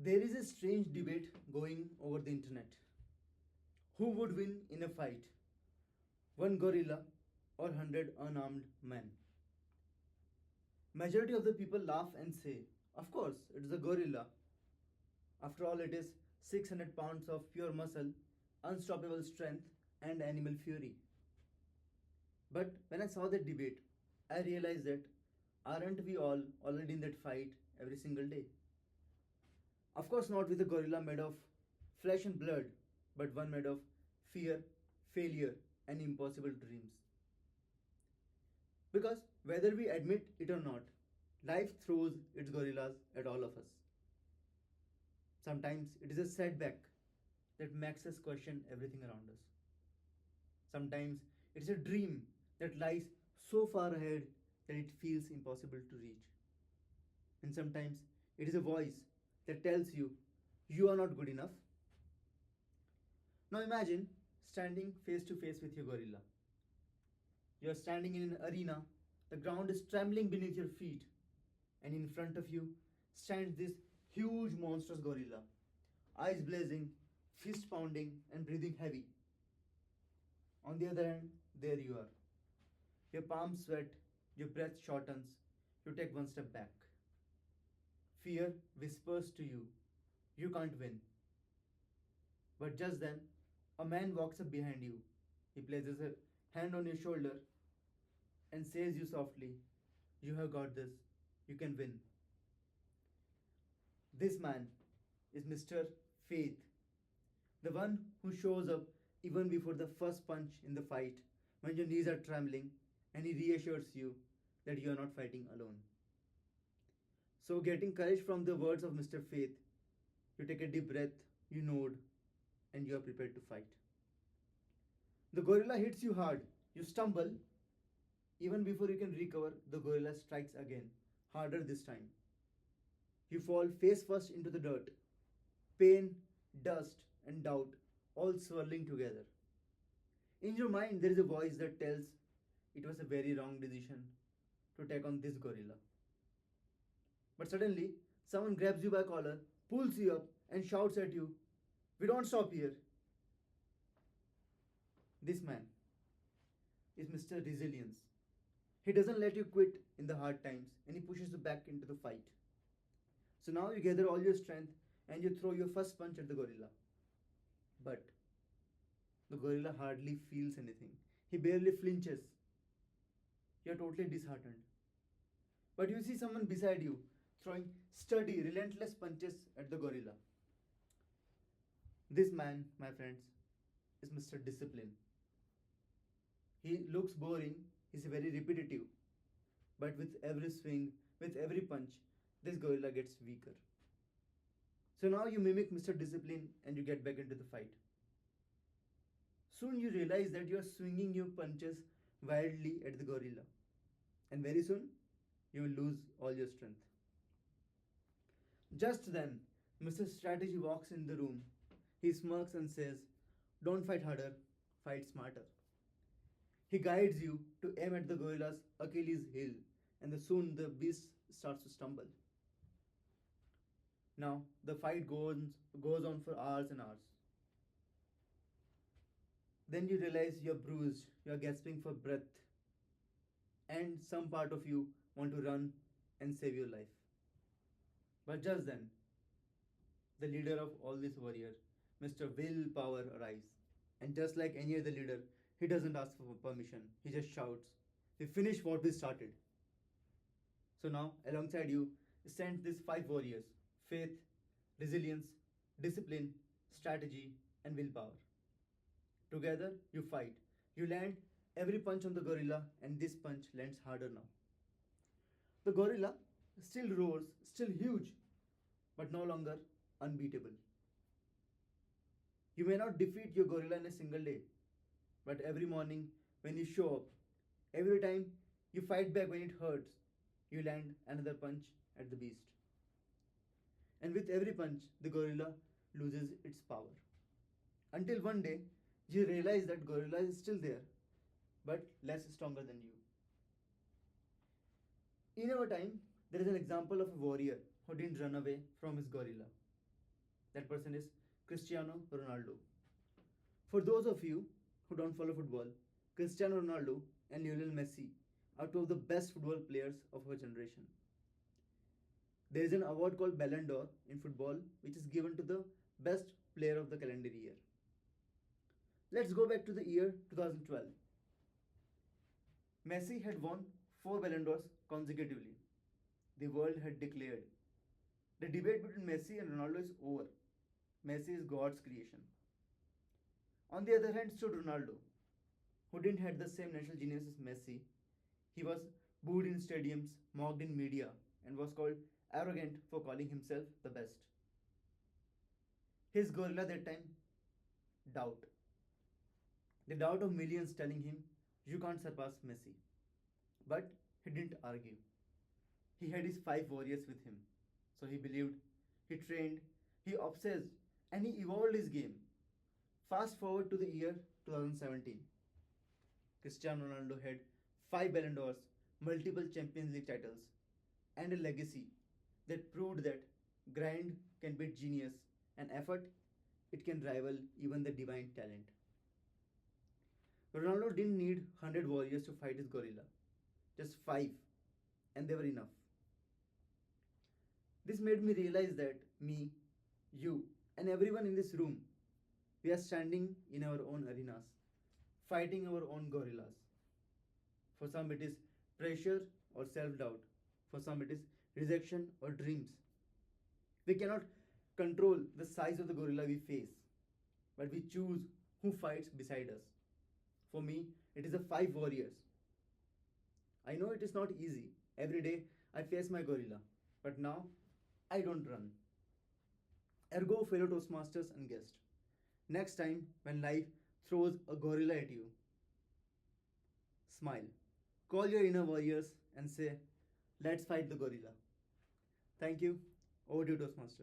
There is a strange debate going over the internet. Who would win in a fight? One gorilla or 100 unarmed men? Majority of the people laugh and say, of course, it is a gorilla. After all, it is 600 pounds of pure muscle, unstoppable strength, and animal fury. But when I saw that debate, I realized that aren't we all already in that fight every single day? Of course, not with a gorilla made of flesh and blood, but one made of fear, failure, and impossible dreams. Because whether we admit it or not, life throws its gorillas at all of us. Sometimes it is a setback that makes us question everything around us. Sometimes it is a dream that lies so far ahead that it feels impossible to reach. And sometimes it is a voice that tells you you are not good enough. Now imagine standing face to face with your gorilla. You are standing in an arena, the ground is trembling beneath your feet, and in front of you stands this huge monstrous gorilla, eyes blazing, fist pounding, and breathing heavy. On the other hand, there you are. Your palms sweat, your breath shortens, you take one step back. Fear whispers to you, you can't win. But just then, a man walks up behind you. He places a hand on your shoulder and says you softly, you have got this, you can win. This man is Mr. Faith, the one who shows up even before the first punch in the fight when your knees are trembling, and he reassures you that you are not fighting alone. So, getting courage from the words of Mr. Faith, you take a deep breath, you nod, and you are prepared to fight. The gorilla hits you hard, you stumble. Even before you can recover, the gorilla strikes again, harder this time. You fall face first into the dirt. Pain, dust, and doubt all swirling together. In your mind, there is a voice that tells it was a very wrong decision to take on this gorilla. But suddenly, someone grabs you by collar, pulls you up, and shouts at you, we don't stop here. This man is Mr. Resilience. He doesn't let you quit in the hard times, and he pushes you back into the fight. So now you gather all your strength and you throw your first punch at the gorilla. But the gorilla hardly feels anything. He barely flinches. You're totally disheartened. But you see someone beside you throwing sturdy, relentless punches at the gorilla. This man, my friends, is Mr. Discipline. He looks boring, he's very repetitive. But with every swing, with every punch, this gorilla gets weaker. So now you mimic Mr. Discipline and you get back into the fight. Soon you realize that you are swinging your punches wildly at the gorilla. And very soon, you will lose all your strength. Just then, Mr. Strategy walks in the room. He smirks and says, don't fight harder, fight smarter. He guides you to aim at the gorilla's Achilles heel, and soon the beast starts to stumble. Now, the fight goes on for hours and hours. Then you realize you're bruised, you're gasping for breath, and some part of you want to run and save your life. But just then, the leader of all this warrior, Mr. Willpower, arrives. And just like any other leader, he doesn't ask for permission. He just shouts, we finished what we started. So now, alongside you, stand these 5 warriors: faith, resilience, discipline, strategy, and willpower. Together, you fight. You land every punch on the gorilla, and this punch lands harder now. The gorilla still roars, still huge, but no longer unbeatable. You may not defeat your gorilla in a single day, but every morning when you show up, every time you fight back when it hurts, you land another punch at the beast. And with every punch, the gorilla loses its power. Until one day, you realize that gorilla is still there, but less stronger than you. In our time, there is an example of a warrior who didn't run away from his gorilla. That person is Cristiano Ronaldo. For those of you who don't follow football, Cristiano Ronaldo and Lionel Messi are two of the best football players of our generation. There is an award called Ballon d'Or in football, which is given to the best player of the calendar year. Let's go back to the year 2012. Messi had won 4 Ballon d'Ors consecutively. The world had declared the debate between Messi and Ronaldo is over. Messi is God's creation. On the other hand stood Ronaldo, who didn't have the same natural genius as Messi. He was booed in stadiums, mocked in media, and was called arrogant for calling himself the best. His gorilla that time? Doubt. The doubt of millions telling him, you can't surpass Messi. But he didn't argue. He had his 5 warriors with him. So he believed, he trained, he obsessed, and he evolved his game. Fast forward to the year 2017. Cristiano Ronaldo had 5 Ballon d'Ors, multiple Champions League titles, and a legacy that proved that grind can beat genius and effort, it can rival even the divine talent. Ronaldo didn't need 100 warriors to fight his gorilla, just 5, and they were enough. This made me realize that me, you, and everyone in this room, we are standing in our own arenas, fighting our own gorillas. For some, it is pressure or self doubt. For some, it is rejection or dreams. We cannot control the size of the gorilla we face, but we choose who fights beside us. For me, it is the 5 warriors. I know it is not easy. Every day I face my gorilla, but now I don't run. Ergo, fellow Toastmasters and guest. Next time when life throws a gorilla at you, smile. Call your inner warriors and say, let's fight the gorilla. Thank you. Over to you, Toastmaster.